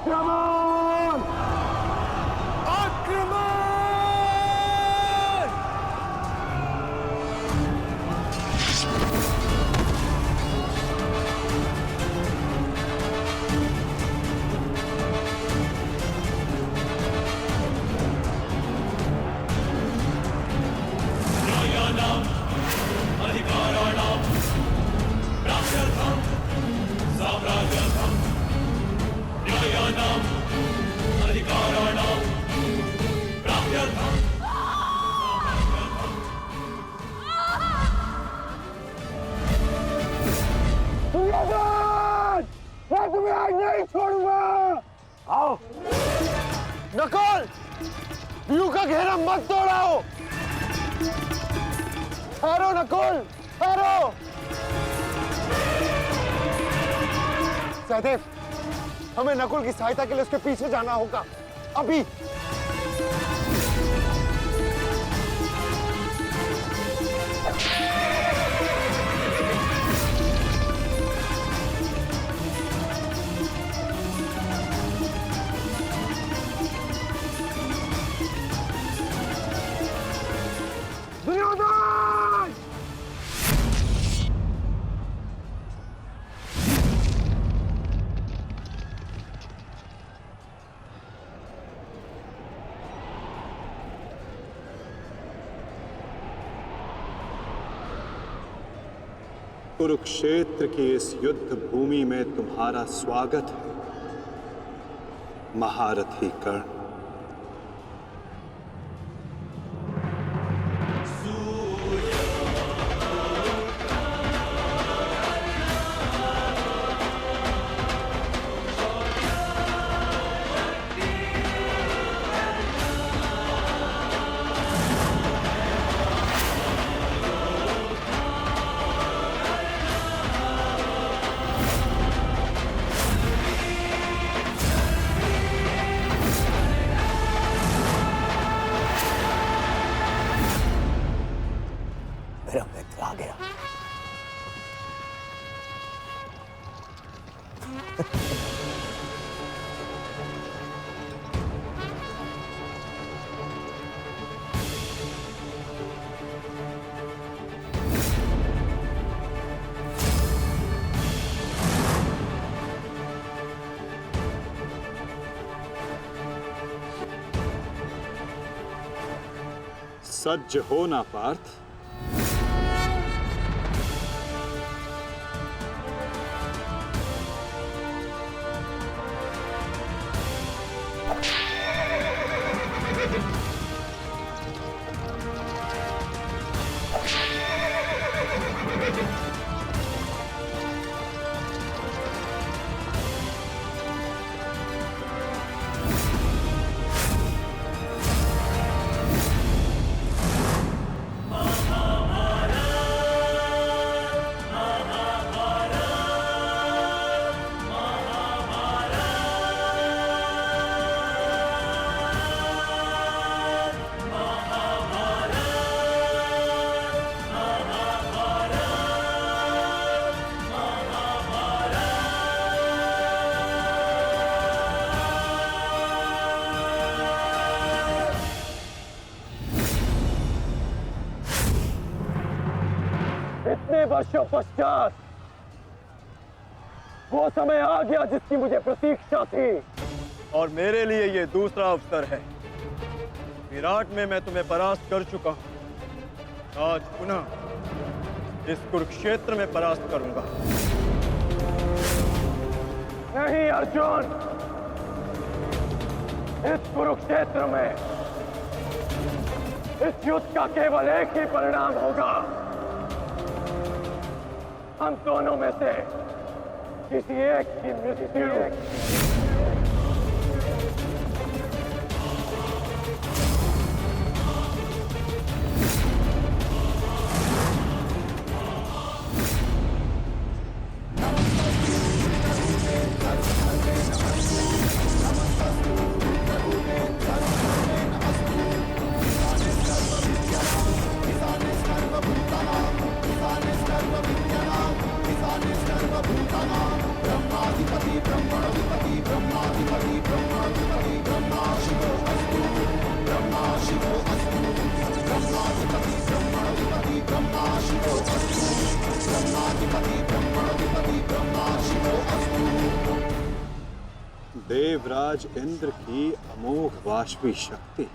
आक्रमण! आक्रमण! न्यायानाम् अधिकाराणां प्राप्त्यर्थं साम्राज्यर्थं न्यायानाम् अधिकाराणां प्राप्त्यर्थं दुर्योधन! मैं तुम्हें आज नहीं छोड़ूंगा। आओ नकुल, व्यू का घेरा मत तोड़ाओ। ठहरो नकुल, ठहरो। सहदेव, हमें नकुल की सहायता के लिए उसके पीछे जाना होगा अभी। दुर्योधन! कुरुक्षेत्र की इस युद्ध भूमि में तुम्हारा स्वागत है, महारथी कर्ण। मेरा मित्र आ गया। सज्ज हो ना पार्थ। इतने वर्षों पश्चात वो समय आ गया जिसकी मुझे प्रतीक्षा थी। और मेरे लिए ये दूसरा अवसर है। विराट में मैं तुम्हें परास्त कर चुका हूं, आज पुनः इस कुरुक्षेत्र में परास्त करूंगा। नहीं अर्जुन, इस कुरुक्षेत्र में इस युद्ध का केवल एक ही परिणाम होगा। हम दोनों में से किसी एक की मृत्यु। सर्वभूतानां ब्रह्माधिपति देवराज इंद्र की अमोघ वाष्पी शक्ति।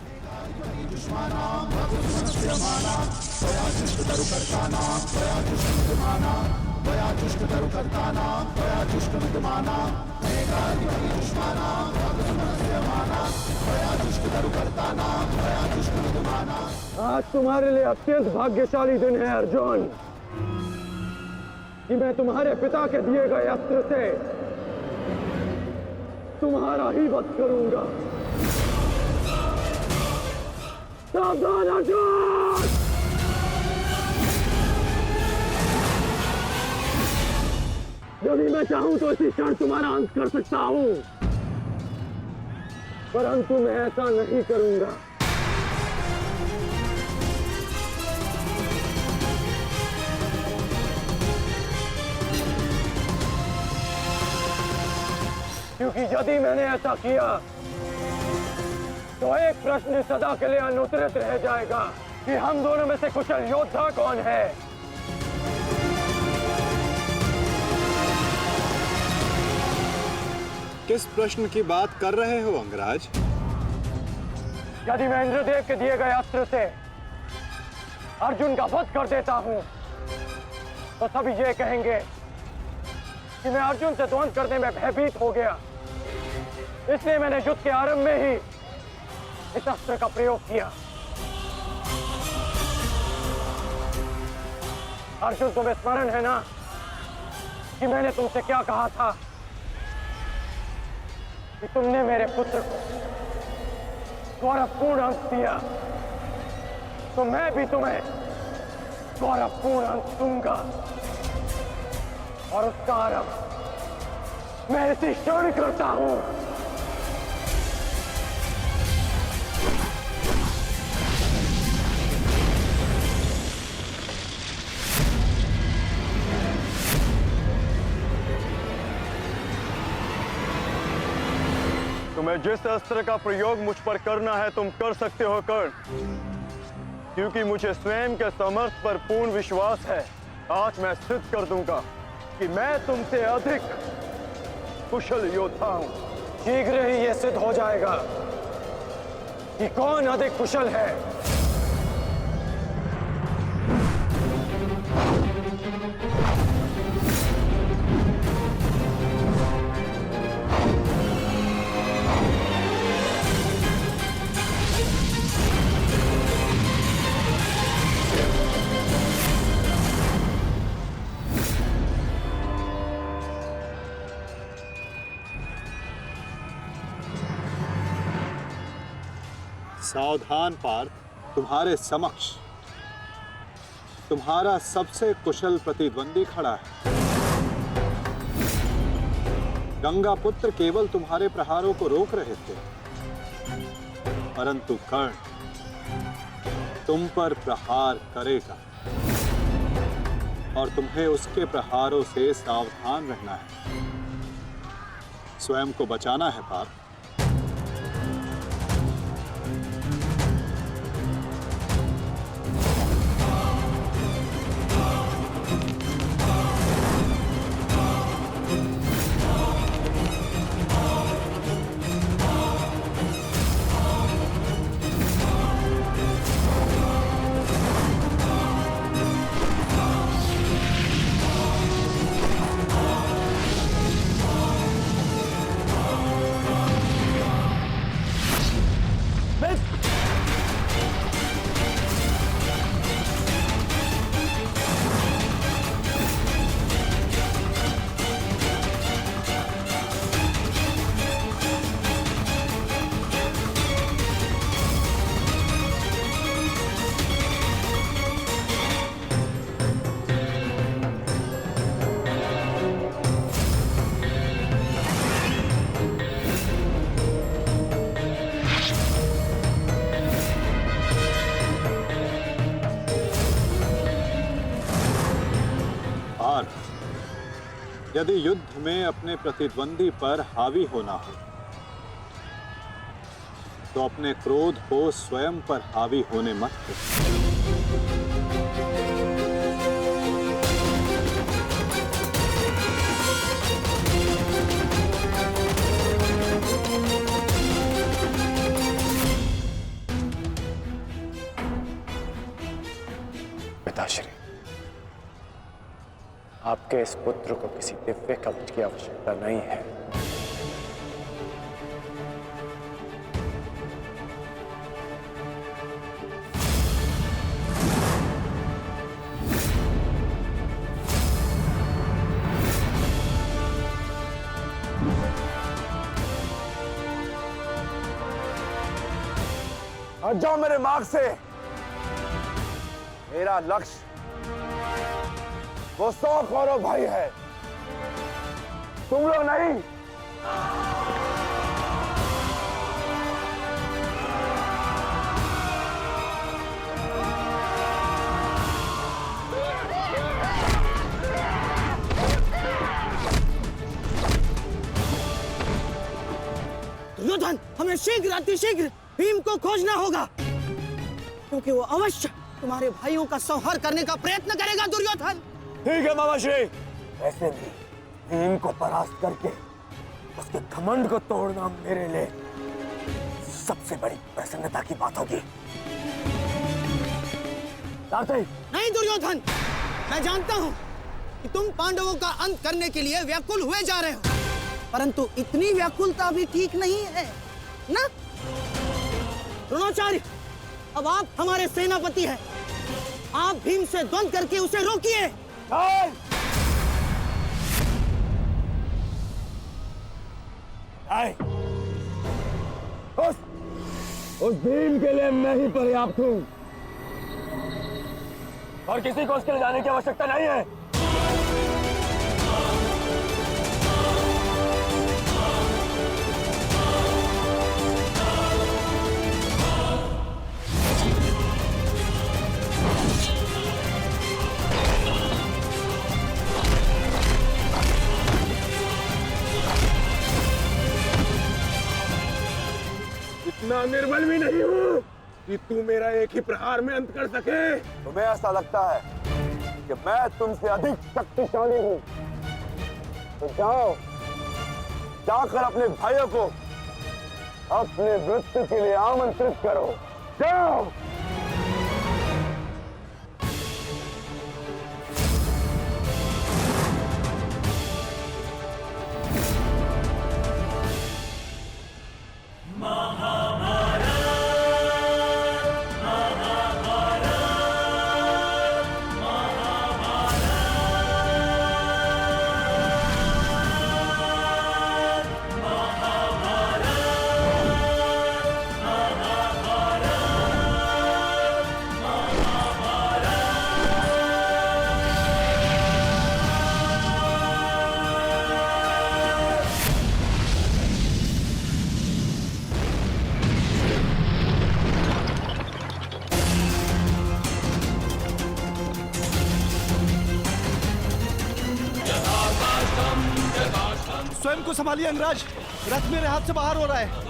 आज तुम्हारे लिए अत्यंत भाग्यशाली दिन है अर्जुन, कि मैं तुम्हारे पिता के दिए गए अस्त्र से तुम्हारा ही वध करूंगा। सावधान अर्जुन! यदि मैं चाहूं तो इसी क्षण तुम्हारा अंत कर सकता हूं, परंतु मैं ऐसा नहीं करूंगा। क्योंकि यदि मैंने ऐसा किया तो एक प्रश्न सदा के लिए अनुत्तरित रह जाएगा कि हम दोनों में से कुशल योद्धा कौन है। किस प्रश्न की बात कर रहे हो अंगराज? यदि मैं इंद्रदेव के दिए गए अस्त्र से अर्जुन का वध कर देता हूं तो सभी ये कहेंगे कि मैं अर्जुन से द्वंद्व करने में भयभीत हो गया, इसलिए मैंने युद्ध के आरंभ में ही इस अस्त्र का प्रयोग किया। अर्जुन, तुम्हें स्मरण है ना कि मैंने तुमसे क्या कहा था कि तुमने मेरे पुत्र को गौरवपूर्ण अंत दिया, तो मैं भी तुम्हें गौरवपूर्ण अंत दूंगा, और उसका आरंभ मैं इसी क्षण करता हूं। तुम्हें जिस अस्त्र का प्रयोग मुझ पर करना है तुम कर सकते हो कर्ण, क्योंकि मुझे स्वयं के समर्थ पर पूर्ण विश्वास है। आज मैं सिद्ध कर दूंगा कि मैं तुमसे अधिक कुशल योद्धा हूं। शीघ्र ही यह सिद्ध हो जाएगा कि कौन अधिक कुशल है। सावधान पार्थ, तुम्हारे समक्ष तुम्हारा सबसे कुशल प्रतिद्वंदी खड़ा है। गंगा पुत्र केवल तुम्हारे प्रहारों को रोक रहे थे, परंतु कर्ण तुम पर प्रहार करेगा और तुम्हें उसके प्रहारों से सावधान रहना है। स्वयं को बचाना है पार्थ। यदि युद्ध में अपने प्रतिद्वंदी पर हावी होना हो तो अपने क्रोध को स्वयं पर हावी होने मत दो। पिताश्री, आपके इस पुत्र को किसी दिव्य कवच की आवश्यकता नहीं है। हट जाओ मेरे मार्ग से। मेरा लक्ष्य वो 100 कौरव भाई है, तुम लोग नहीं। दुर्योधन, हमें शीघ्र अतिशीघ्र भीम को खोजना होगा, क्योंकि वो अवश्य तुम्हारे भाइयों का संहार करने का प्रयत्न करेगा। दुर्योधन, ठीक है मामाश्री। वैसे भी भीम को परास्त करके उसके घमंड को तोड़ना मेरे लिए सबसे बड़ी प्रसन्नता की बात होगी। नहीं दुर्योधन, मैं जानता हूं कि तुम पांडवों का अंत करने के लिए व्याकुल हुए जा रहे हो, परंतु इतनी व्याकुलता भी ठीक नहीं है ना? द्रोणाचार्य, अब आप हमारे सेनापति हैं, आप भीम से द्वंद्व करके उसे रोकिए। उस भीम के लिए मैं ही पर्याप्त हूं और किसी को उसके लिए जाने की आवश्यकता नहीं है। इतना निर्बल भी नहीं हूँ कि तू मेरा एक ही प्रहार में अंत कर सके। तुम्हें ऐसा लगता है कि मैं तुमसे अधिक शक्तिशाली हूँ, तो जाओ, जाकर अपने भाइयों को अपने मृत्यु के लिए आमंत्रित करो। जाओ। स्वयं को संभालिए अंगराज, रथ मेरे हाथ से बाहर हो रहा है।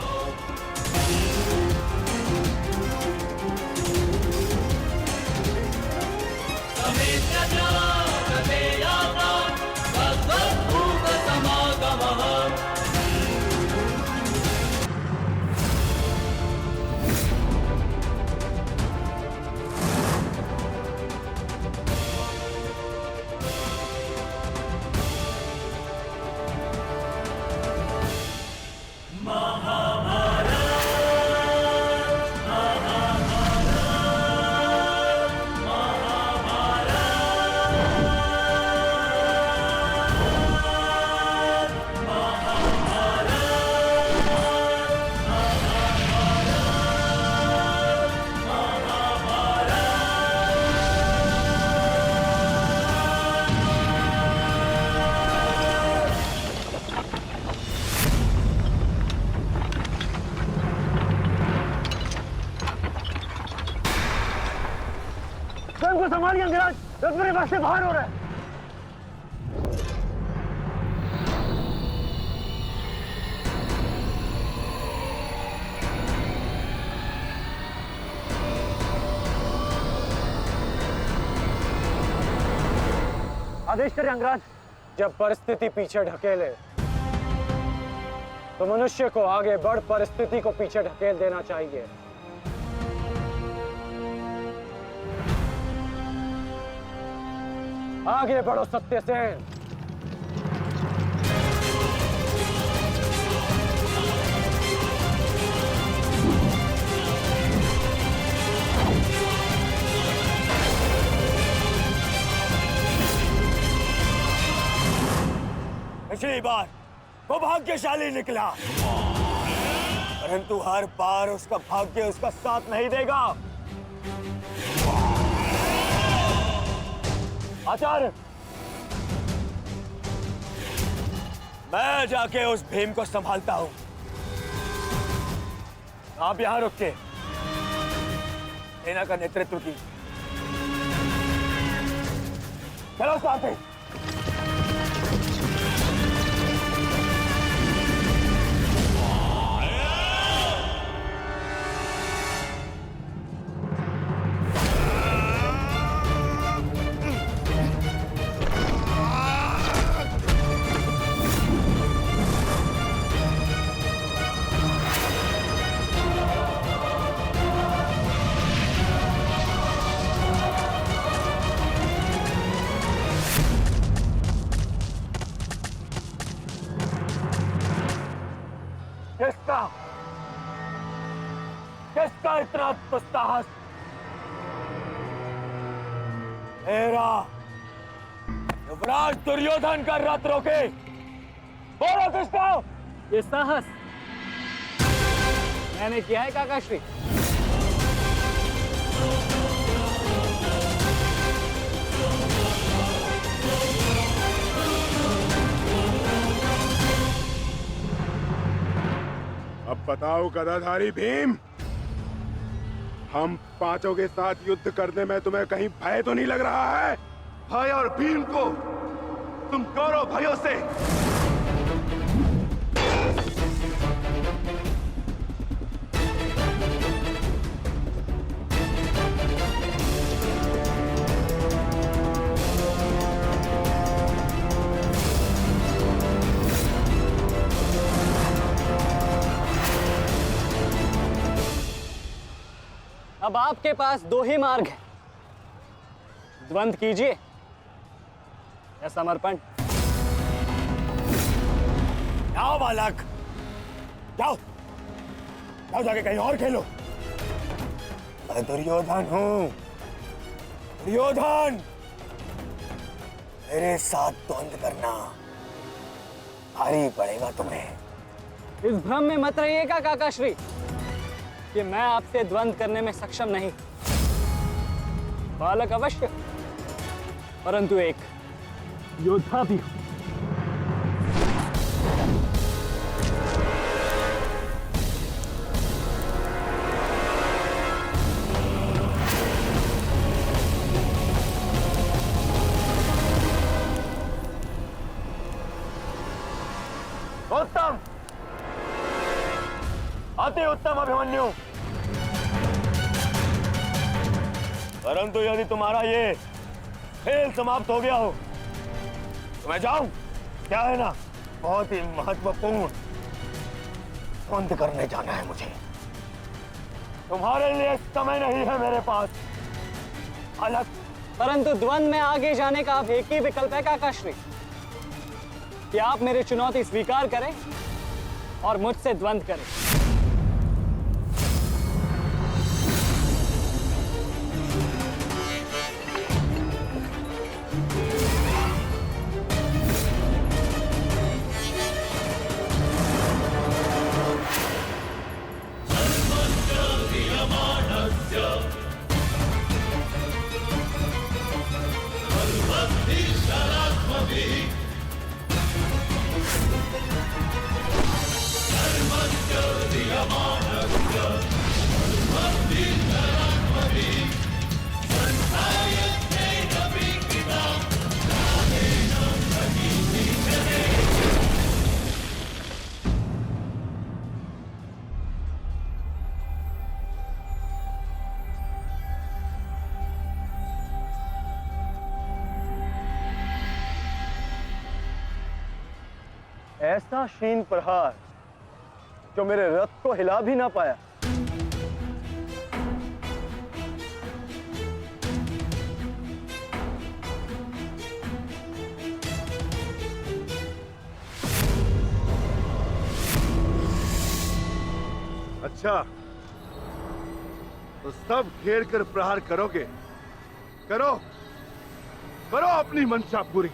संभालिए अंगराज, रथ मेरे पास से बाहर हो रहा है। आदेश करें अंगराज। जब परिस्थिति पीछे ढकेले तो मनुष्य को आगे बढ़ परिस्थिति को पीछे ढकेल देना चाहिए। आगे बढ़ो सत्यसेन। पिछली बार वो भाग्यशाली निकला, परंतु हर बार उसका भाग्य उसका साथ नहीं देगा। आचार्य, मैं जाके उस भीम को संभालता हूं, आप यहां रुक के सेना का नेतृत्व की। चलो साथी। किसका इतना दुस्साहस? मेरा युवराज दुर्योधन का रथ रोके। बोलो किसका? ये साहस मैंने किया है काकाश्री। अब बताओ गदाधारी भीम, हम पांचों के साथ युद्ध करने में तुम्हें कहीं भय तो नहीं लग रहा है? भाई और भीम को तुम कौरव भाइयों से अब आपके पास दो ही मार्ग हैं, द्वंद्व कीजिए या समर्पण। जाओ बालक, जाओ जाओ, जाके कहीं और खेलो। मैं दुर्योधन हूं, दुर्योधन। मेरे साथ द्वंद्व करना भारी पड़ेगा तुम्हें। इस भ्रम में मत रहिएगा काकाश्री कि मैं आपसे द्वंद्व करने में सक्षम नहीं। बालक अवश्य, परंतु एक योद्धा भी हूं। उत्तम, अति उत्तम अभिमन्यु। परंतु यदि तुम्हारा ये खेल समाप्त हो गया हो तो मैं जाऊं? क्या है ना, बहुत ही महत्वपूर्ण द्वंद्व करने जाना है मुझे। तुम्हारे लिए समय नहीं है मेरे पास अलग। परंतु द्वंद्व में आगे जाने का अब एक ही विकल्प है काकाश्री, कि आप मेरी चुनौती स्वीकार करें और मुझसे द्वंद्व करें। ऐसा शीन प्रहार जो मेरे रथ को हिला भी ना पाया। अच्छा, तो सब घेर कर प्रहार करोगे? करो, करो अपनी मंशा पूरी।